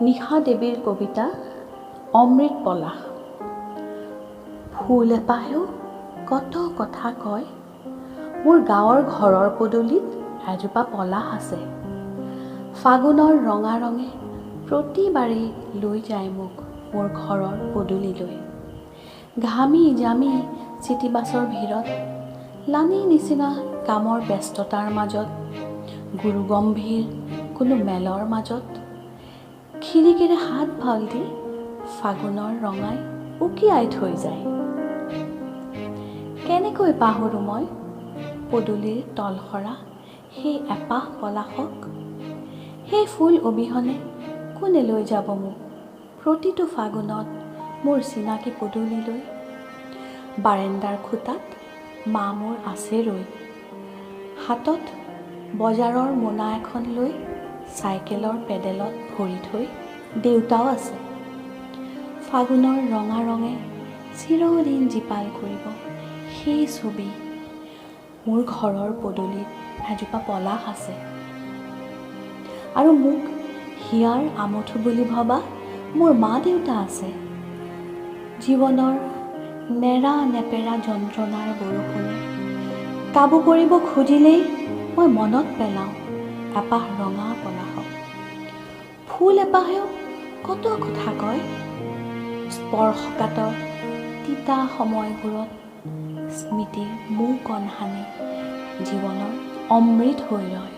নিশা দেৱীৰ কবিতা অমৃত পলাশ। ফুল এপাহেও কত কথা কয়, মোৰ গাঁৱৰ ঘৰৰ পদূলিত এজোপা পলাশ আছে। ফাগুনৰ ৰঙা ৰঙে প্ৰতিবাৰেই লৈ যায় মোক মোৰ ঘৰৰ পদূলিলৈ। ঘামি জামি চিটিবাছৰ ভিৰত, লানি নিচিনা কামৰ ব্যস্ততাৰ মাজত, গুৰুগম্ভীৰ কোনো মেলৰ মাজত, খিৰিকীৰে হাত ভাল দি ফাগুনৰ ৰঙাই উকিয়াই থৈ যায়। কেনেকৈ পাহৰোঁ মই পদূলিৰ তলসৰা সেই এপাহ পলাশক? সেই ফুল অবিহনে কোনে লৈ যাব মোক প্ৰতিটো ফাগুনত মোৰ চিনাকি পদূলিলৈ? বাৰেণ্ডাৰ খুটাত মা মোৰ আছে ৰৈ, হাতত বজাৰৰ মোনা এখন লৈ চাইকেলৰ পেডেলত ভৰি থৈ দেউতাও আছে। ফাগুনৰ ৰঙা ৰঙে চিৰদিন জীপাল কৰিব সেই ছবি, মোৰ ঘৰৰ পদূলিত এজোপা পলাশ আছে। আৰু মোক হিয়াৰ আমঠু বুলি ভবা মোৰ মা দেউতা আছে। জীৱনৰ নেৰা নেপেৰা যন্ত্ৰণাৰ বৰষুণে কাবু কৰিব খুজিলেই মই মনত পেলাওঁ এপাহ ৰঙা পলাশক। ফুল এপাহেও কত কথা কয়, স্পৰ্শকাতৰ তিতা সময়বোৰত স্মৃতিৰ মূকণ সানি জীৱনৰ অমৃত হৈ ৰয়।